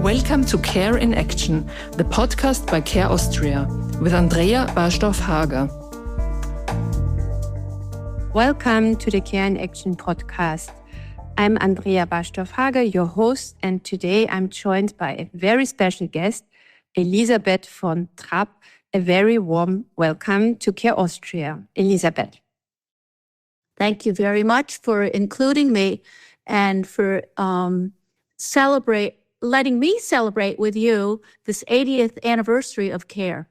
Welcome to Care in Action, the podcast by Care Austria, with Andrea Barschdorf-Hager. Welcome to the Care in Action podcast. I'm Andrea Barschdorf-Hager, your host, and today I'm joined by a very special guest, Elisabeth von Trapp. A very warm welcome to Care Austria. Elisabeth. Thank you very much for including me and for letting me celebrate with you this 80th anniversary of CARE.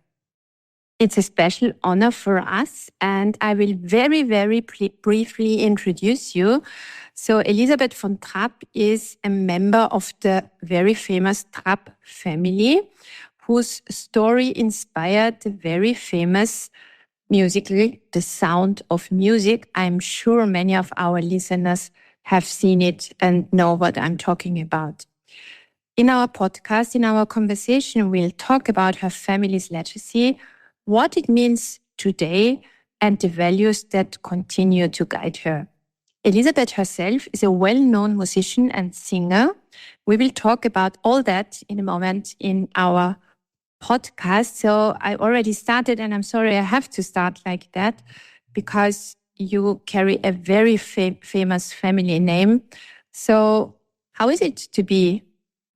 It's a special honor for us, and I will very, very briefly introduce you. So Elisabeth von Trapp is a member of the very famous Trapp family, whose story inspired the very famous musical, The Sound of Music. I'm sure many of our listeners have seen it and know what I'm talking about. In our podcast, in our conversation, we'll talk about her family's legacy, what it means today, and the values that continue to guide her. Elisabeth herself is a well-known musician and singer. We will talk about all that in a moment in our podcast. So I already started, and I'm sorry I have to start like that, because you carry a very famous family name. So how is it to be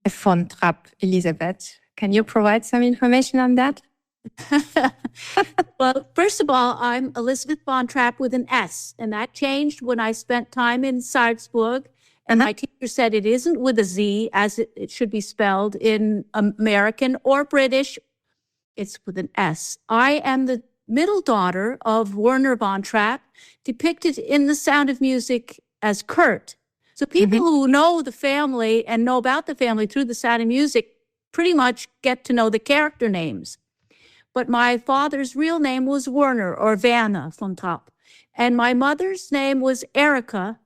a von Trapp, Elisabeth? Can you provide some information on that? Well, first of all, I'm Elisabeth von Trapp with an S, and that changed when I spent time in Salzburg. And my teacher said it isn't with a Z as it should be spelled in American or British. It's with an S. I am the middle daughter of Werner von Trapp, depicted in The Sound of Music as Kurt. So people who know the family and know about the family through The Sound of Music pretty much get to know the character names. But my father's real name was Werner, or Werner von Trapp. And my mother's name was Erika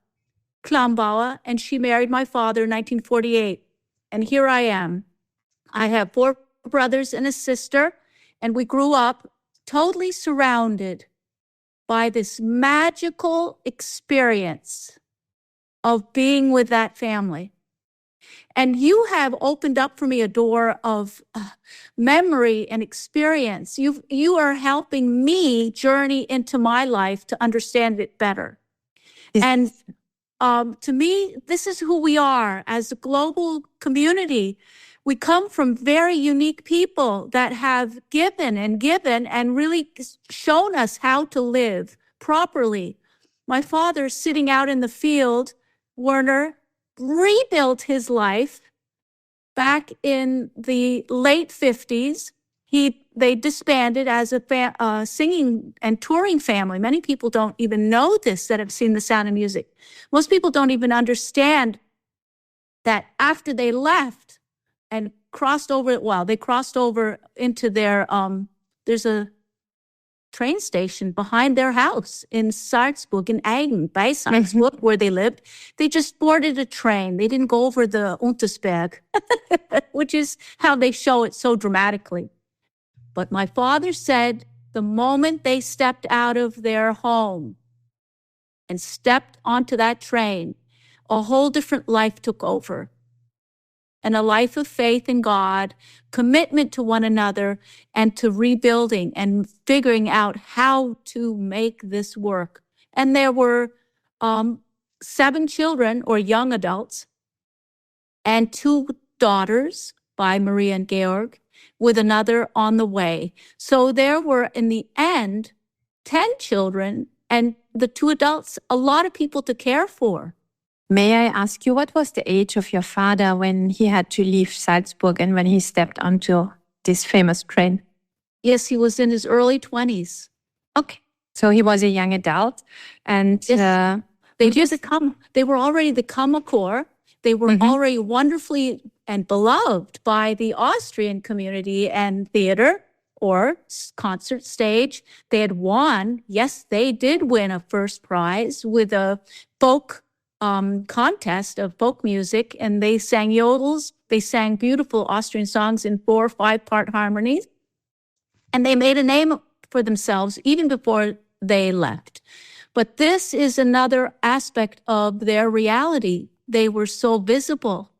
Klambauer, and she married my father in 1948. And here I am. I have 4 brothers and a sister, and we grew up totally surrounded by this magical experience of being with that family. And you have opened up for me a door of memory and experience. You are helping me journey into my life to understand it better. And to me, this is who we are as a global community. We come from very unique people that have given and really shown us how to live properly. My father, sitting out in the field, Werner, rebuilt his life back in the late 50s. They disbanded as a singing and touring family. Many people don't even know this that have seen The Sound of Music. Most people don't even understand that after they left and crossed over into their, there's a train station behind their house in Salzburg, in Aigen, by Salzburg, where they lived. They just boarded a train. They didn't go over the Untersberg, which is how they show it so dramatically. But my father said the moment they stepped out of their home and stepped onto that train, a whole different life took over. And a life of faith in God, commitment to one another, and to rebuilding and figuring out how to make this work. And there were 7 children, or young adults, and 2 daughters by Maria and Georg, with another on the way. So there were, in the end, 10 children, and the 2 adults, a lot of people to care for. May I ask you, what was the age of your father when he had to leave Salzburg and when he stepped onto this famous train? Yes, he was in his early 20s. Okay. So he was a young adult. And yes. They were already the Kammerchor. They were already wonderfully and beloved by the Austrian community and theater or concert stage. They had won. Yes, they did win a first prize with a folk contest of folk music, and they sang yodels. They sang beautiful Austrian songs in 4 or 5-part harmonies, and they made a name for themselves even before they left. But this is another aspect of their reality. They were so visible.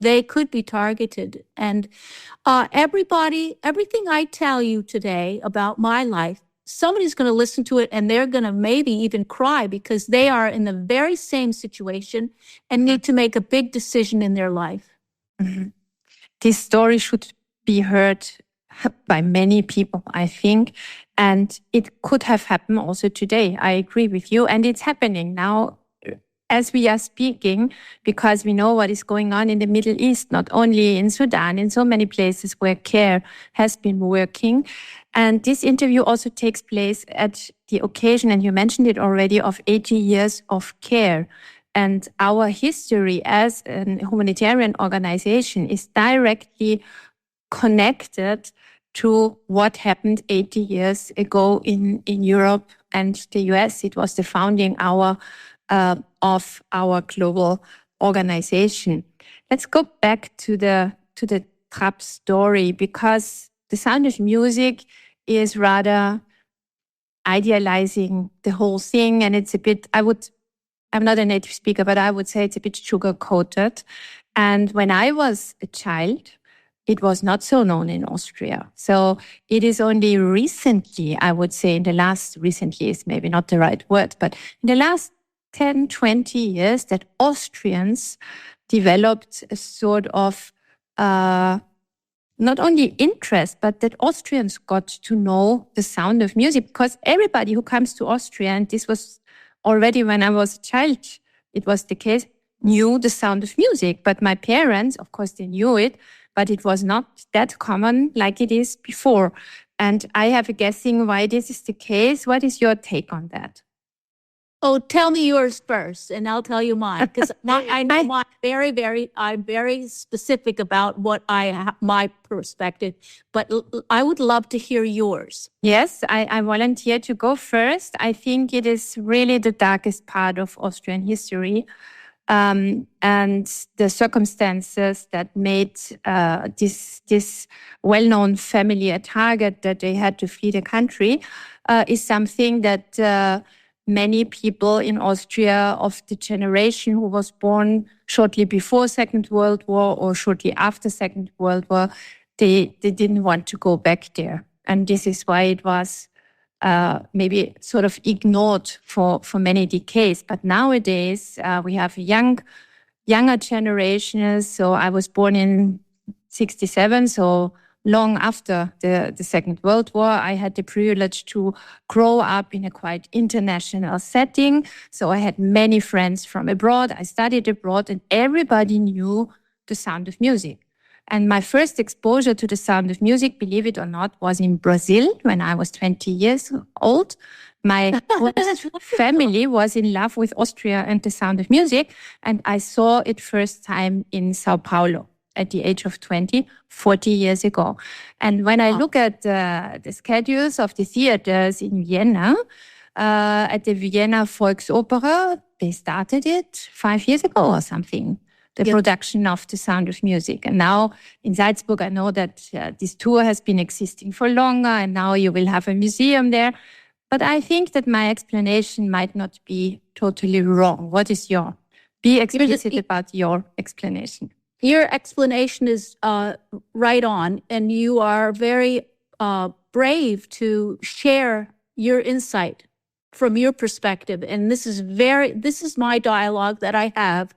They could be targeted. And everything I tell you today about my life, somebody's going to listen to it and they're going to maybe even cry because they are in the very same situation and need to make a big decision in their life. Mm-hmm. This story should be heard by many people, I think. And it could have happened also today. I agree with you. And it's happening now as we are speaking, because we know what is going on in the Middle East, not only in Sudan, in so many places where CARE has been working. And this interview also takes place at the occasion, and you mentioned it already, of 80 years of CARE. And our history as a humanitarian organization is directly connected to what happened 80 years ago in Europe and the US. It was the founding hour of our global organization. Let's go back to the Trapp story, because The Sound of Music is rather idealizing the whole thing, and it's a bit, I'm not a native speaker, but I would say it's a bit sugar-coated. And when I was a child, it was not so known in Austria. So it is only recently, I would say recently is maybe not the right word, but in the last 10, 20 years that Austrians developed a sort of not only interest, but that Austrians got to know the sound of music, because everybody who comes to Austria, and this was already when I was a child, it was the case, knew the sound of music. But my parents, of course, they knew it, but it was not that common like it is before. And I have a guessing why this is the case. What is your take on that? Oh, tell me yours first, and I'll tell you mine, because I know mine I'm very specific about what my perspective, but I would love to hear yours. Yes, I volunteer to go first. I think it is really the darkest part of Austrian history. And the circumstances that made this well-known family a target, that they had to flee the country, is something that many people in Austria of the generation who was born shortly before Second World War or shortly after Second World War, they didn't want to go back there. And this is why it was maybe sort of ignored for many decades. But nowadays, we have younger generations. So I was born in 1967, so long after the Second World War. I had the privilege to grow up in a quite international setting. So I had many friends from abroad. I studied abroad, and everybody knew the sound of music. And my first exposure to the sound of music, believe it or not, was in Brazil when I was 20 years old. My family was in love with Austria and the sound of music, and I saw it first time in Sao Paulo at the age of 20, 40 years ago. And when I look at the schedules of the theaters in Vienna, at the Vienna Volksoper, they started it 5 years ago or something, the production of The Sound of Music. And now in Salzburg, I know that this tour has been existing for longer, and now you will have a museum there. But I think that my explanation might not be totally wrong. What is be explicit about your explanation. Your explanation is right on, and you are very brave to share your insight from your perspective. And this is my dialogue that I have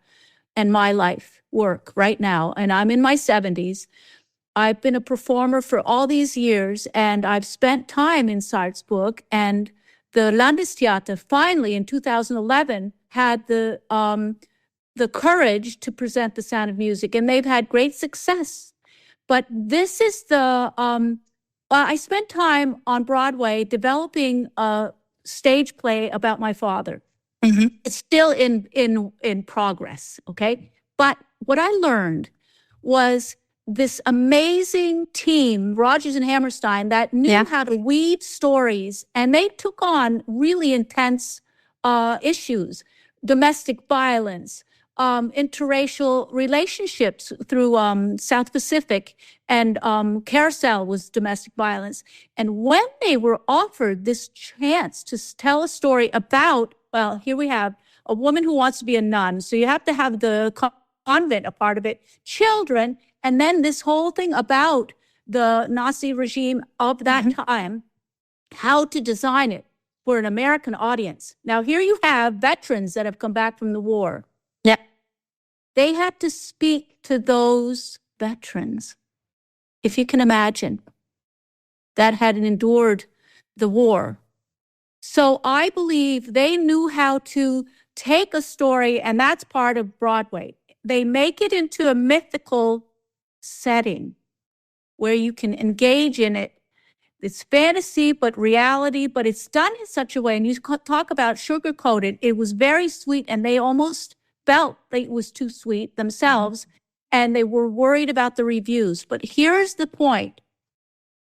and my life work right now. And I'm in my 70s. I've been a performer for all these years, and I've spent time in Salzburg. And the Landestheater finally in 2011 had the courage to present The Sound of Music, and they've had great success. But this is I spent time on Broadway developing a stage play about my father. Mm-hmm. It's still in progress, okay? But what I learned was this amazing team, Rodgers and Hammerstein, that knew how to weave stories, and they took on really intense issues, domestic violence, interracial relationships through South Pacific, and Carousel was domestic violence. And when they were offered this chance to tell a story about, well, here we have a woman who wants to be a nun. So you have to have the convent a part of it, children, and then this whole thing about the Nazi regime of that time, how to design it for an American audience. Now, here you have veterans that have come back from the war. Yeah. They had to speak to those veterans, if you can imagine, that had endured the war. So I believe they knew how to take a story, and that's part of Broadway. They make it into a mythical setting where you can engage in it. It's fantasy, but reality, but it's done in such a way, and you talk about sugar-coated, it was very sweet, and they almost felt like it was too sweet themselves, and they were worried about the reviews. But here's the point.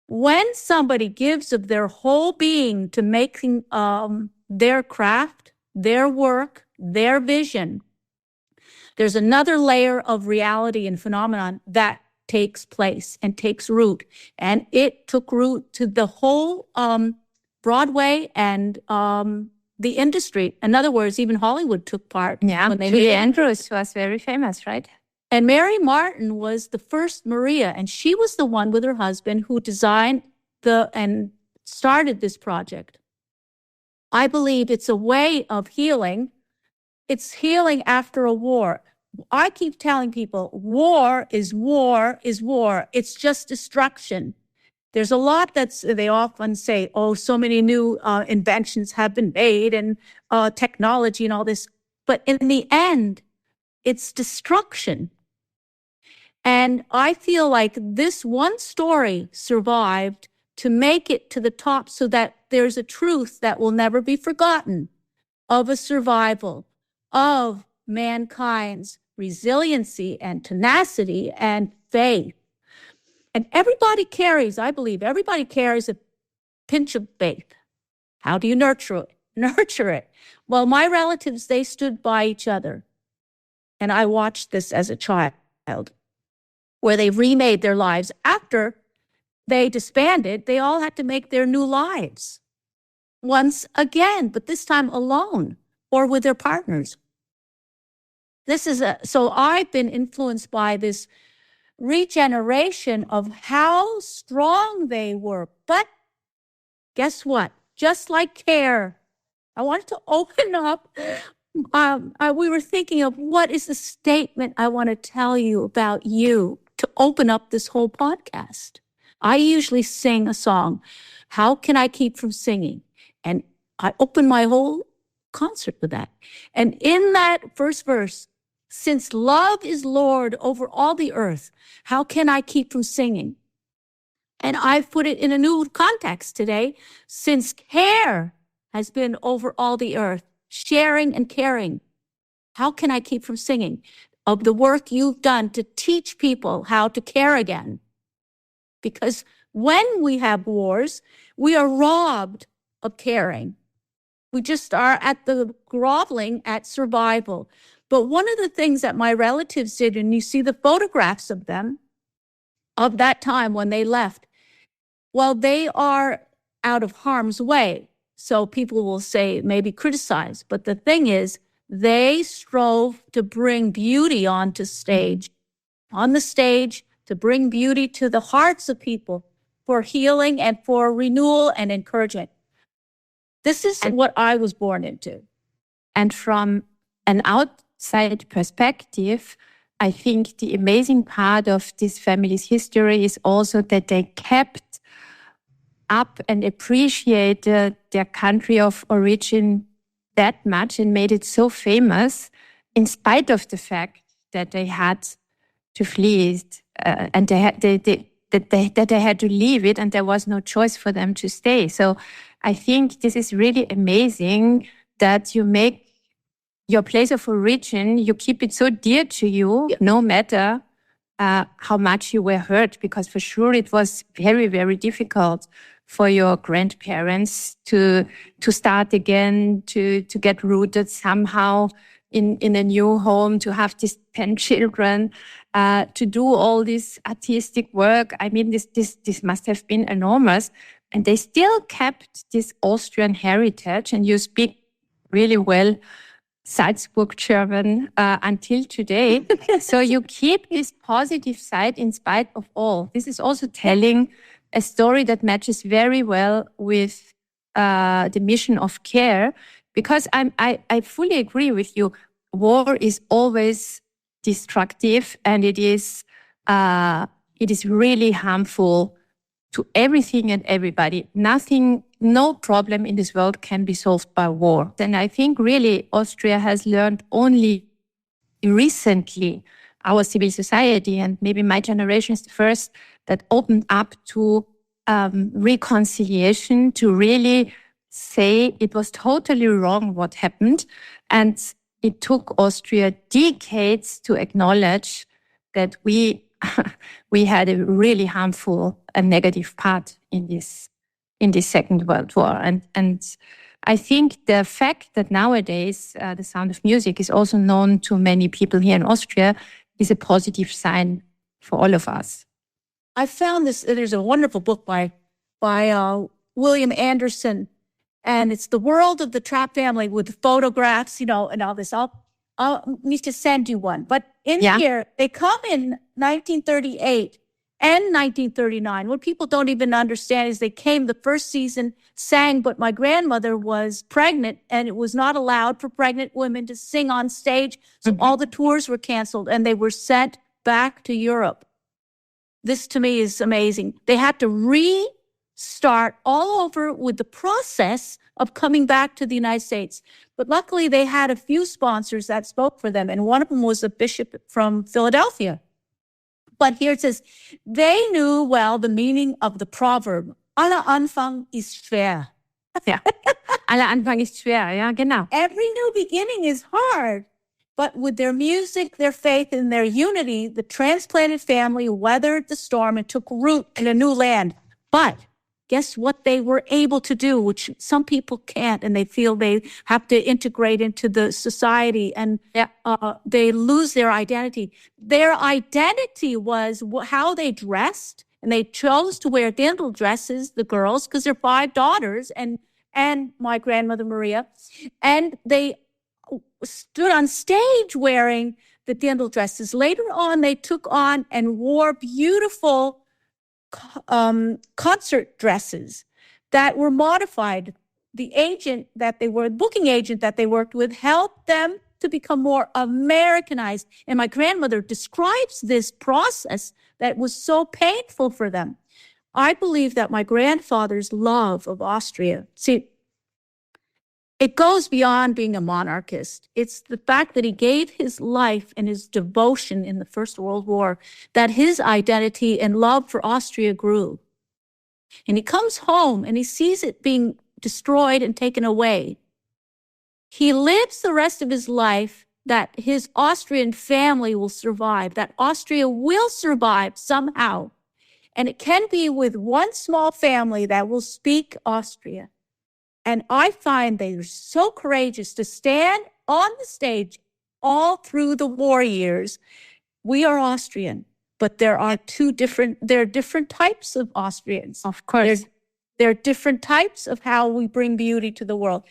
When somebody gives of their whole being to making their craft, their work, their vision, there's another layer of reality and phenomenon that takes place and takes root. And it took root to the whole Broadway and the industry. In other words, even Hollywood took part. Yeah, when they Julie Andrews was very famous, right? And Mary Martin was the first Maria, and she was the one with her husband who designed and started this project. I believe it's a way of healing. It's healing after a war. I keep telling people, war is war is war. It's just destruction. There's a lot they often say, oh, so many new inventions have been made and technology and all this. But in the end, it's destruction. And I feel like this one story survived to make it to the top so that there's a truth that will never be forgotten of a survival of mankind's resiliency and tenacity and faith. And everybody carries, I believe, everybody carries a pinch of faith. How do you nurture it? Nurture it. Well, my relatives, they stood by each other. And I watched this as a child, where they remade their lives. After they disbanded, they all had to make their new lives once again, but this time alone or with their partners. So I've been influenced by this regeneration of how strong they were. But guess what? Just like CARE, I wanted to open up. We were thinking of what is the statement I want to tell you about you to open up this whole podcast. I usually sing a song. How can I keep from singing? And I open my whole concert with that. And in that first verse, since love is Lord over all the earth, how can I keep from singing? And I've put it in a new context today. Since care has been over all the earth, sharing and caring, how can I keep from singing of the work you've done to teach people how to care again? Because when we have wars, we are robbed of caring. We just are at the groveling at survival. But one of the things that my relatives did, and you see the photographs of them, of that time when they left, well, they are out of harm's way. So people will say, maybe criticize. But the thing is, they strove to bring beauty onto stage, on the stage, to bring beauty to the hearts of people for healing and for renewal and encouragement. This is what I was born into. And from an outside perspective, I think the amazing part of this family's history is also that they kept up and appreciated their country of origin that much and made it so famous in spite of the fact that they had to flee it, and that they had to leave it, and there was no choice for them to stay. So I think this is really amazing that you make your place of origin, you keep it so dear to you, no matter how much you were hurt, because for sure it was very, very difficult for your grandparents to start again, to get rooted somehow in a new home, to have these 10 children, to do all this artistic work. I mean, this must have been enormous. And they still kept this Austrian heritage, and you speak really well Salzburg German until today. So you keep this positive side in spite of all. This is also telling a story that matches very well with the mission of care, because I fully agree with you. War is always destructive, and it is really harmful to everything and everybody. No problem in this world can be solved by war. And I think really Austria has learned only recently, our civil society, and maybe my generation is the first that opened up to reconciliation, to really say it was totally wrong what happened. And it took Austria decades to acknowledge that we had a really harmful and negative part in this Second World War. And I think the fact that nowadays The Sound of Music is also known to many people here in Austria is a positive sign for all of us. I found this, there's a wonderful book by William Anderson, and it's The World of the Trapp Family with photographs, and all this. I'll need to send you one. But here, they come in 1938 and 1939. What people don't even understand is they came the first season, sang, but my grandmother was pregnant, and it was not allowed for pregnant women to sing on stage. So all the tours were canceled, and they were sent back to Europe. This, to me, is amazing. They had to restart all over with the process of coming back to the United States. But luckily, they had a few sponsors that spoke for them, and one of them was a bishop from Philadelphia. But here it says, they knew well the meaning of the proverb, aller Anfang ist schwer. Ja, aller Anfang ist schwer, ja, genau. Every new beginning is hard. But with their music, their faith, and their unity, the transplanted family weathered the storm and took root in a new land. But guess what they were able to do, which some people can't, and they feel they have to integrate into the society, and they lose their identity. Their identity was how they dressed, and they chose to wear dirndl dresses, the girls, because they're 5 daughters, and my grandmother Maria, and they stood on stage wearing the dirndl dresses. Later on, they took on and wore beautiful concert dresses that were modified. The booking agent that they worked with helped them to become more Americanized. And my grandmother describes this process that was so painful for them. I believe that my grandfather's love of Austria, it goes beyond being a monarchist. It's the fact that he gave his life and his devotion in the First World War, that his identity and love for Austria grew. And he comes home and he sees it being destroyed and taken away. He lives the rest of his life that his Austrian family will survive, that Austria will survive somehow. And it can be with one small family that will speak Austria. And I find they're so courageous to stand on the stage all through the war years. We are Austrian, but there are different types of Austrians. Of course. There are different types of how we bring beauty to the world.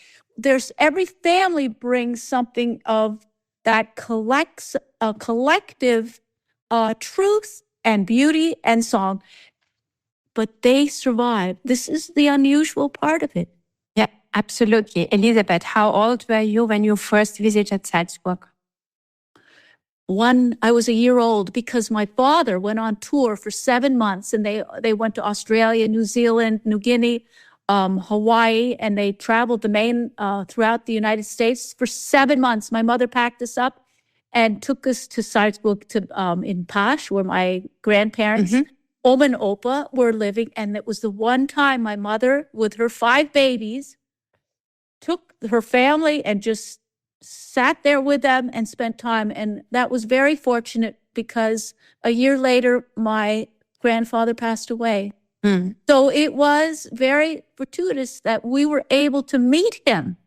Every family brings something of that collects a collective truth and beauty and song, but they survive. This is the unusual part of it. Yeah, absolutely. Elisabeth, how old were you when you first visited Salzburg? I was a year old, because my father went on tour for 7 months, and they went to Australia, New Zealand, New Guinea, Hawaii, and they traveled throughout the United States for 7 months. My mother packed us up and took us to Salzburg in Pasch, where my grandparents, Oma and Opa, were living. And it was the one time my mother, with her 5 babies, took her family and just sat there with them and spent time. And that was very fortunate, because a year later, my grandfather passed away. So it was very fortuitous that we were able to meet him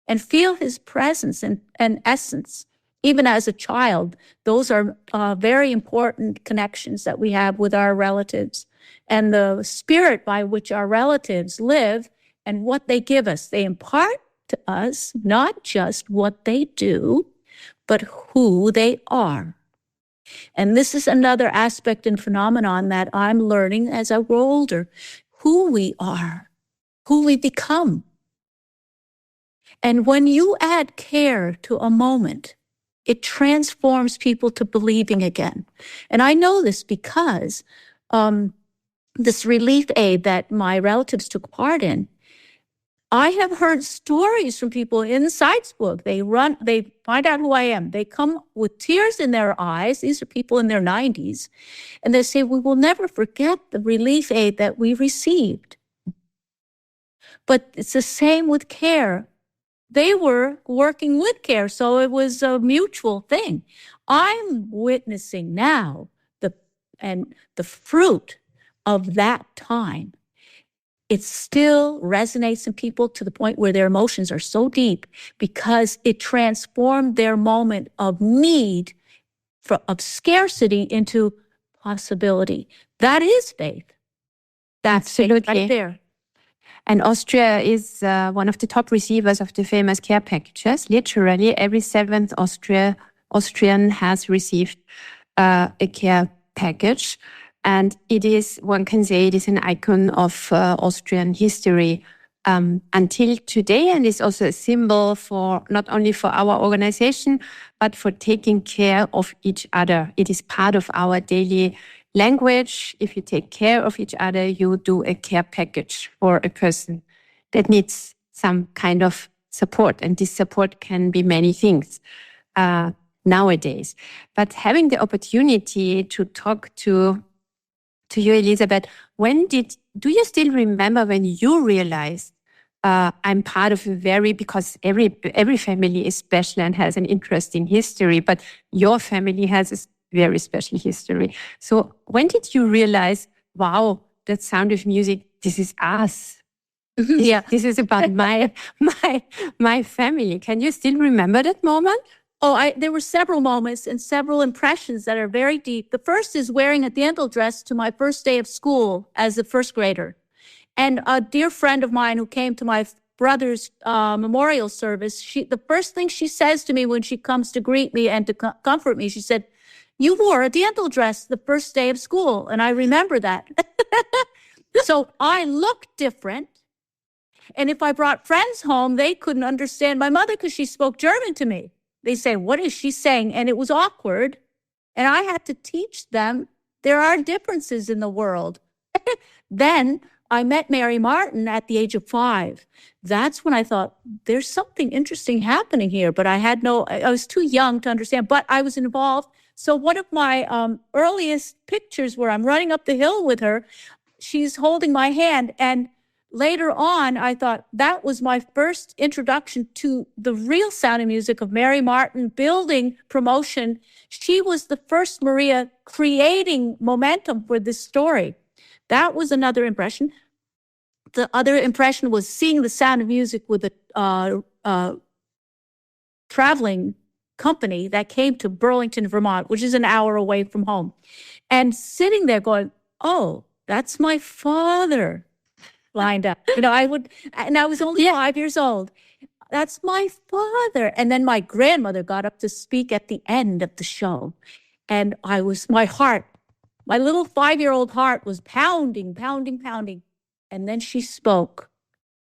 and feel his presence and essence. Even as a child, those are very important connections that we have with our relatives and the spirit by which our relatives live and what they give us. They impart to us not just what they do, but who they are. And this is another aspect and phenomenon that I'm learning as I grow older, who we are, who we become. And when you add care to a moment, it transforms people to believing again. And I know this because this relief aid that my relatives took part in, I have heard stories from people in Salzburg. They find out who I am. They come with tears in their eyes. These are people in their 90s. And they say, we will never forget the relief aid that we received. But it's the same with care. They were working with care, so it was a mutual thing. I'm witnessing now the fruit of that time. It still resonates in people to the point where their emotions are so deep because it transformed their moment of need, of scarcity into possibility. That is faith. That's Absolutely. faith right there. And Austria is one of the top receivers of the famous care packages. Literally, every seventh Austrian has received a care package. And it is, one can say, it is an icon of Austrian history until today. And it's also a symbol for not only for our organization, but for taking care of each other. It is part of our daily language. If you take care of each other, you do a care package for a person that needs some kind of support. And this support can be many things nowadays. But having the opportunity to talk to you, Elisabeth, do you still remember when you realized I'm part of because every family is special and has an interest in history, but your family has a very special history. So when did you realize, wow, that Sound of Music, this is us? Yeah. This is about my family. Can you still remember that moment? Oh, there were several moments and several impressions that are very deep. The first is wearing a Dirndl dress to my first day of school as a first grader. And a dear friend of mine who came to my brother's memorial service, the first thing she says to me when she comes to greet me and to comfort me, she said, "You wore a Dirndl dress the first day of school." And I remember that. So I looked different. And if I brought friends home, they couldn't understand my mother because she spoke German to me. They say, "What is she saying?" And it was awkward. And I had to teach them there are differences in the world. Then I met Mary Martin at the age of 5. That's when I thought, there's something interesting happening here. But I was too young to understand, but I was involved. So one of my earliest pictures where I'm running up the hill with her, she's holding my hand. And later on, I thought that was my first introduction to the real Sound of Music of Mary Martin building promotion. She was the first Maria creating momentum for this story. That was another impression. The other impression was seeing the Sound of Music with a traveling company that came to Burlington, Vermont, which is an hour away from home. And sitting there going, oh, that's my father. Lined up. I was only 5 years old. That's my father. And then my grandmother got up to speak at the end of the show. And my little 5-year-old heart was pounding, pounding, pounding. And then she spoke.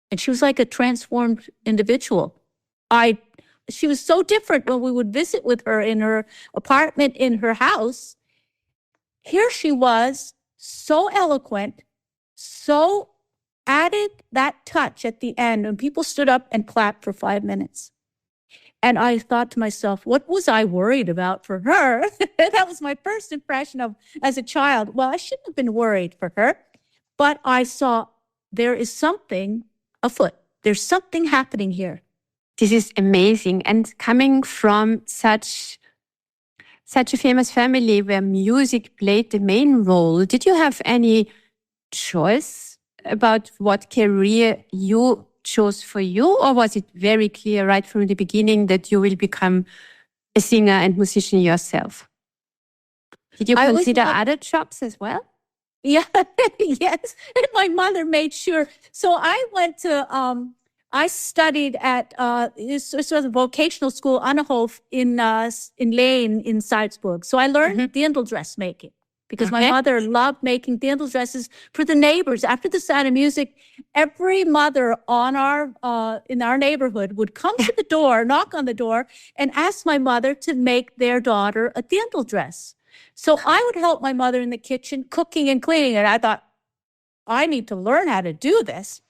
And she was like a transformed individual. She was so different when we would visit with her in her apartment in her house. Here she was, so eloquent, so added that touch at the end, and people stood up and clapped for 5 minutes. And I thought to myself, what was I worried about for her? That was my first impression of, as a child, well, I shouldn't have been worried for her. But I saw there is something afoot. There's something happening here. This is amazing. And coming from such a famous family where music played the main role, did you have any choice about what career you chose for you, or was it very clear right from the beginning that you will become a singer and musician yourself? Did you consider other jobs as well? Yeah, yes. And my mother made sure. So I went to, I studied at this was a vocational school, Annahof, in Lane in Salzburg. So I learned dirndl dressmaking because my mother loved making dirndl dresses for the neighbors. After the Sound of Music, every mother on in our neighborhood would come to the door, knock on the door, and ask my mother to make their daughter a dirndl dress. So I would help my mother in the kitchen, cooking and cleaning. And I thought, I need to learn how to do this.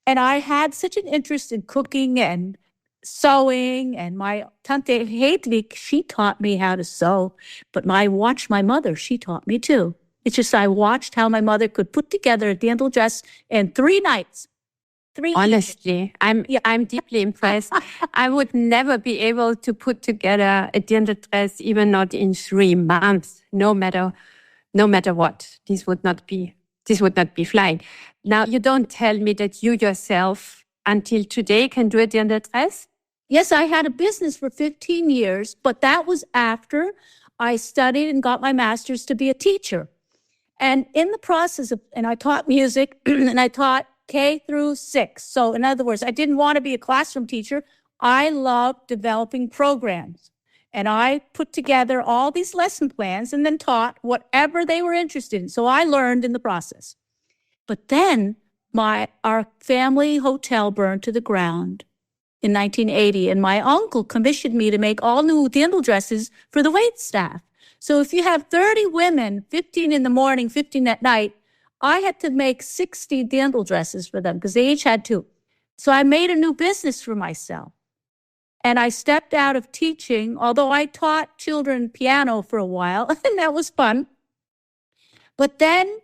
And I had such an interest in cooking and sewing. And my Tante Hedwig, she taught me how to sew. But I watched my mother. She taught me too. It's just I watched how my mother could put together a dirndl dress in 3 nights. Honestly, I'm deeply impressed. I would never be able to put together a dirndl dress, even not in 3 months, no matter what. This would not be flying. Now, you don't tell me that you yourself, until today, can do a dirndl dress? Yes, I had a business for 15 years, but that was after I studied and got my master's to be a teacher. And in the process of, and I taught music and I taught K through 6. So in other words, I didn't want to be a classroom teacher. I loved developing programs. And I put together all these lesson plans and then taught whatever they were interested in. So I learned in the process. But then our family hotel burned to the ground in 1980. And my uncle commissioned me to make all new dirndl dresses for the wait staff. So if you have 30 women, 15 in the morning, 15 at night, I had to make 60 dirndl dresses for them because they each had 2. So I made a new business for myself. And I stepped out of teaching, although I taught children piano for a while, and that was fun. But then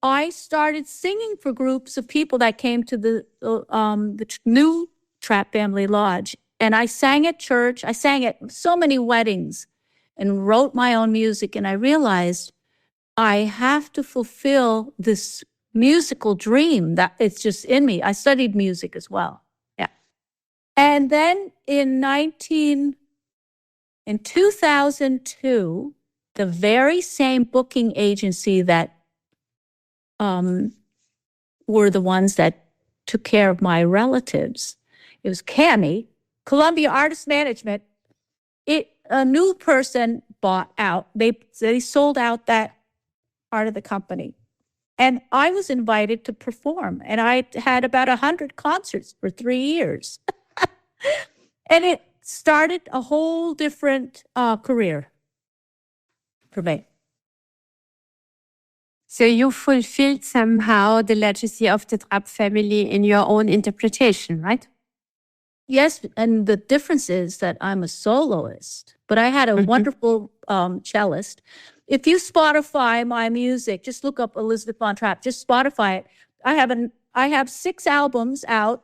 I started singing for groups of people that came to the new Trapp Family Lodge. And I sang at church. I sang at so many weddings and wrote my own music. And I realized I have to fulfill this musical dream that it's just in me. I studied music as well. Yeah. And then in 2002, the very same booking agency that were the ones that took care of my relatives, it was CAMI, Columbia Artist Management. A new person bought out. They sold out that part of the company. And I was invited to perform. And I had about 100 concerts for 3 years. And it started a whole different career for me. So you fulfilled somehow the legacy of the Trapp family in your own interpretation, right? Yes, and the difference is that I'm a soloist, but I had a wonderful cellist. If you Spotify my music, just look up Elisabeth von Trapp, just Spotify it. I have 6 albums out.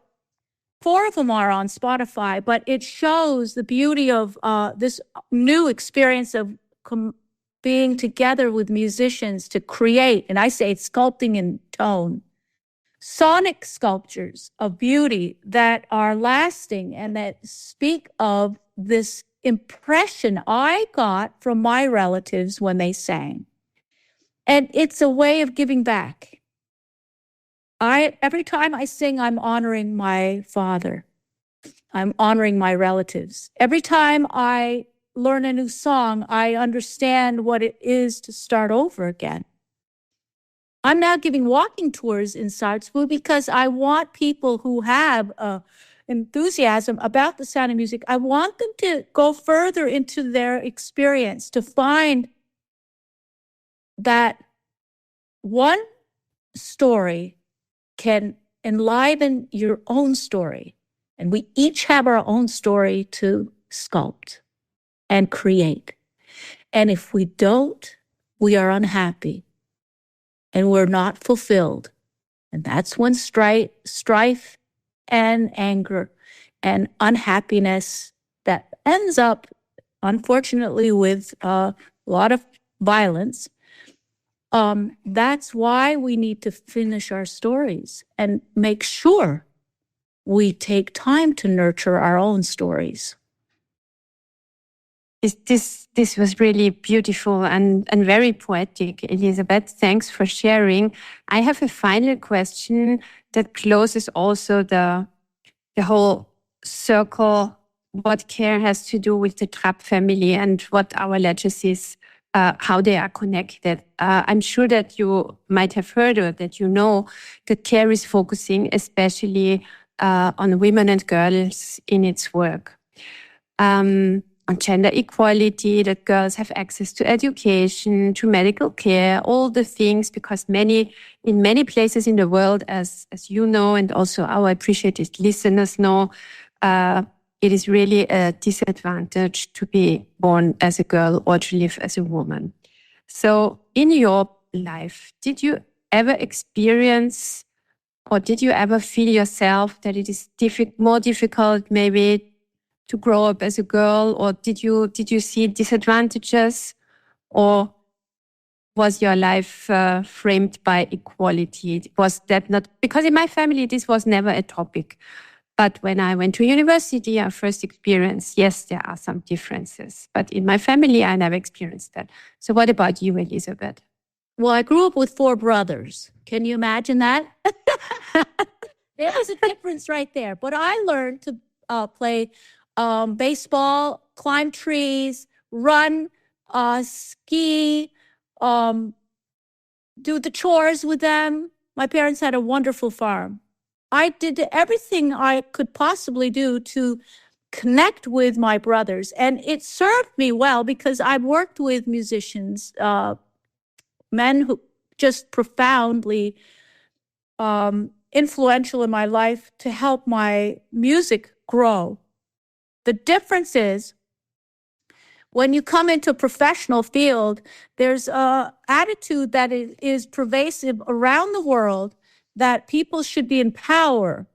4 of them are on Spotify, but it shows the beauty of this new experience of being together with musicians to create, and I say it's sculpting in tone, sonic sculptures of beauty that are lasting and that speak of this impression I got from my relatives when they sang. And it's a way of giving back. Every time I sing, I'm honoring my father. I'm honoring my relatives. Every time I learn a new song, I understand what it is to start over again. I'm now giving walking tours in Salzburg because I want people who have enthusiasm about the Sound of Music. I want them to go further into their experience, to find that one story can enliven your own story. And we each have our own story to sculpt and create. And if we don't, we are unhappy and we're not fulfilled. And that's when strife and anger and unhappiness that ends up, unfortunately, with a lot of violence. That's why we need to finish our stories and make sure we take time to nurture our own stories. This was really beautiful and very poetic, Elisabeth. Thanks for sharing. I have a final question that closes also the whole circle, what care has to do with the Trapp family and what our legacies, how they are connected. I'm sure that you might have heard or that you know that care is focusing especially on women and girls in its work. On gender equality, that girls have access to education, to medical care, all the things, because in many places in the world, as you know, and also our appreciated listeners know, it is really a disadvantage to be born as a girl or to live as a woman. So in your life, did you ever experience or did you ever feel yourself that it is more difficult maybe to grow up as a girl, or did you see disadvantages, or was your life framed by equality? Was that not, because in my family this was never a topic, but when I went to university, I first experienced, yes, there are some differences, but in my family I never experienced that. So what about you, Elisabeth? Well, I grew up with 4 brothers. Can you imagine that? There was a difference right there. But I learned to play baseball, climb trees, run, ski, do the chores with them. My parents had a wonderful farm. I did everything I could possibly do to connect with my brothers. And it served me well because I've worked with musicians, men who just profoundly influential in my life to help my music grow. The difference is when you come into a professional field, there's an attitude that is pervasive around the world that people should be in power,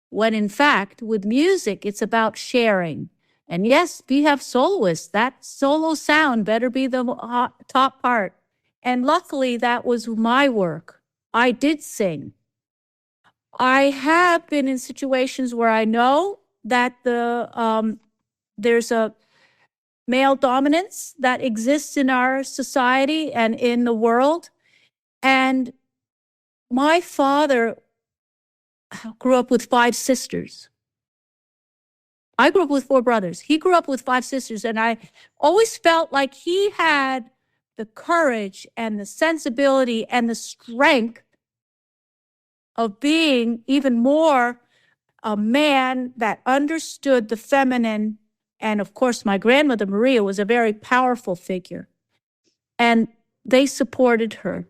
when in fact, with music, it's about sharing. And yes, we have soloists. That solo sound better be the top part. And luckily, that was my work. I did sing. I have been in situations where I know that there's a male dominance that exists in our society and in the world. And my father grew up with 5 sisters. I grew up with 4 brothers. He grew up with 5 sisters. And I always felt like he had the courage and the sensibility and the strength of being even more a man that understood the feminine. And of course, my grandmother, Maria, was a very powerful figure. And they supported her.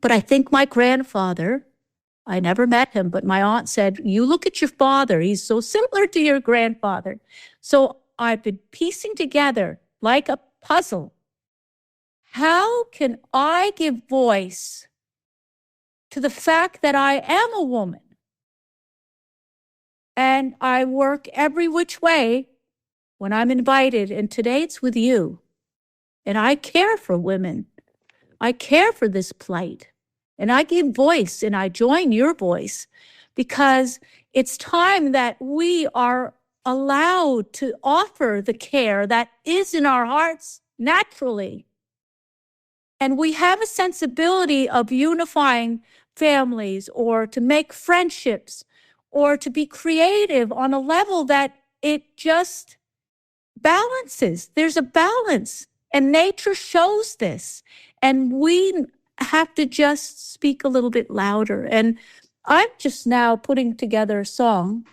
But I think my grandfather, I never met him, but my aunt said, you look at your father. He's so similar to your grandfather. So I've been piecing together like a puzzle. How can I give voice to the fact that I am a woman? And I work every which way when I'm invited. And today it's with you. And I care for women. I care for this plight. And I give voice and I join your voice because it's time that we are allowed to offer the care that is in our hearts naturally. And we have a sensibility of unifying families or to make friendships or to be creative on a level that it just balances. There's a balance, and nature shows this. And we have to just speak a little bit louder. And I'm just now putting together a song.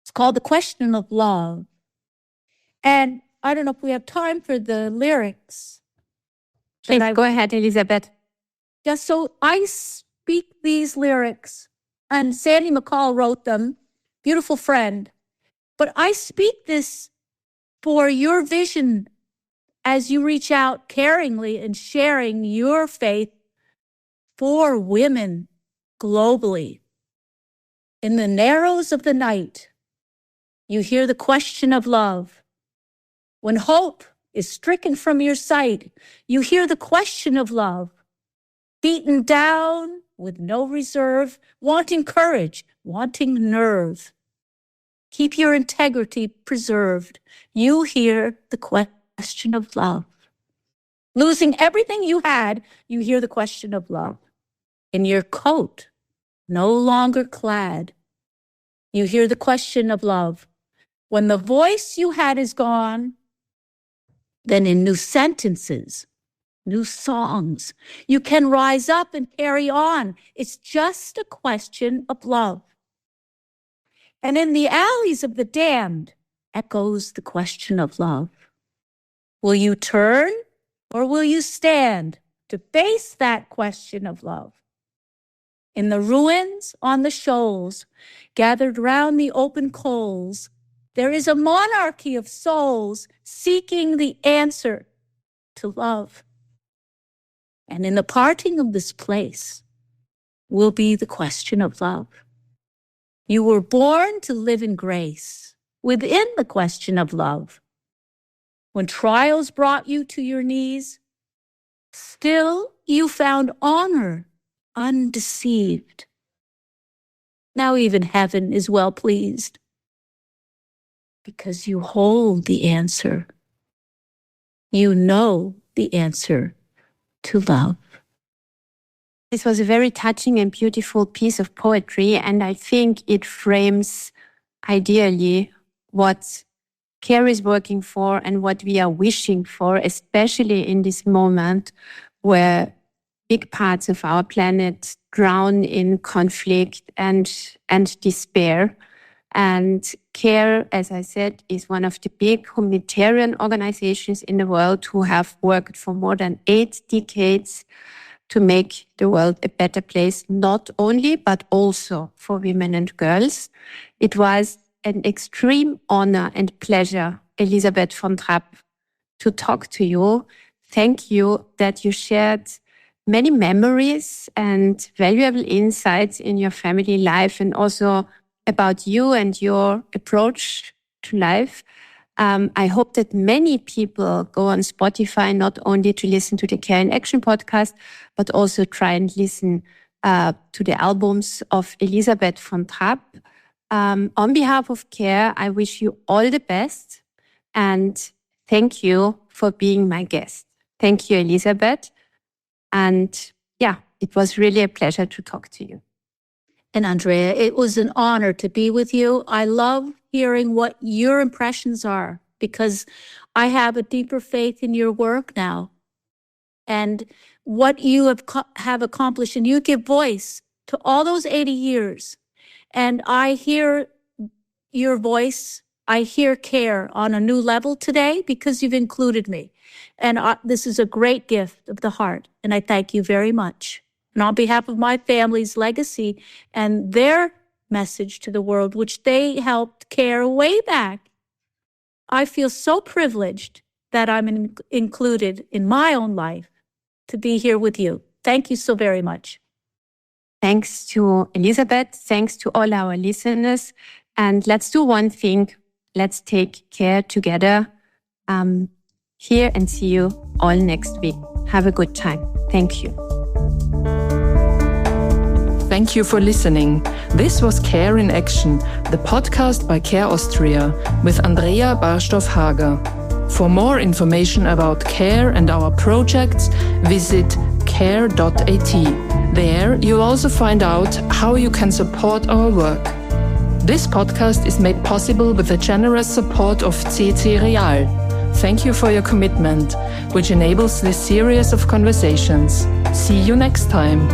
It's called The Question of Love. And I don't know if we have time for the lyrics. Please go ahead, Elisabeth. Just so I speak these lyrics, and Sandy McCall wrote them, beautiful friend. But I speak this for your vision as you reach out caringly and sharing your faith for women globally. In the narrows of the night, you hear the question of love. When hope is stricken from your sight. You hear the question of love, beaten down with no reserve, wanting courage, wanting nerve. Keep your integrity preserved. You hear the question of love. Losing everything you had, you hear the question of love. In your coat, no longer clad, you hear the question of love. When the voice you had is gone, then in new sentences, new songs, you can rise up and carry on. It's just a question of love. And in the alleys of the damned echoes the question of love. Will you turn or will you stand to face that question of love? In the ruins on the shoals, gathered round the open coals, there is a monarchy of souls seeking the answer to love. And in the parting of this place will be the question of love. You were born to live in grace within the question of love. When trials brought you to your knees, still you found honor undeceived. Now even heaven is well pleased because you hold the answer. You know the answer to love. This was a very touching and beautiful piece of poetry, and I think it frames ideally what CARE is working for and what we are wishing for, especially in this moment where big parts of our planet drown in conflict and despair. And CARE, as I said, is one of the big humanitarian organizations in the world who have worked for more than 8 decades to make the world a better place, not only, but also for women and girls. It was an extreme honor and pleasure, Elisabeth von Trapp, to talk to you. Thank you that you shared many memories and valuable insights in your family life and also about you and your approach to life. I hope that many people go on Spotify, not only to listen to the Care in Action podcast, but also try and listen to the albums of Elisabeth von Trapp. On behalf of CARE, I wish you all the best and thank you for being my guest. Thank you, Elisabeth. And yeah, it was really a pleasure to talk to you. And Andrea, it was an honor to be with you. I love hearing what your impressions are because I have a deeper faith in your work now and what you have accomplished. And you give voice to all those 80 years. And I hear your voice. I hear CARE on a new level today because you've included me. And this is a great gift of the heart. And I thank you very much. And on behalf of my family's legacy and their message to the world, which they helped CARE way back, I feel so privileged that I'm included in my own life to be here with you. Thank you so very much. Thanks to Elisabeth. Thanks to all our listeners. And let's do one thing. Let's take care together here and see you all next week. Have a good time. Thank you. Thank you for listening. This was Care in Action, the podcast by CARE Austria with Andrea Barschdorf-Hager. For more information about CARE and our projects, visit care.at. There you'll also find out how you can support our work. This podcast is made possible with the generous support of CC Real. Thank you for your commitment, which enables this series of conversations. See you next time.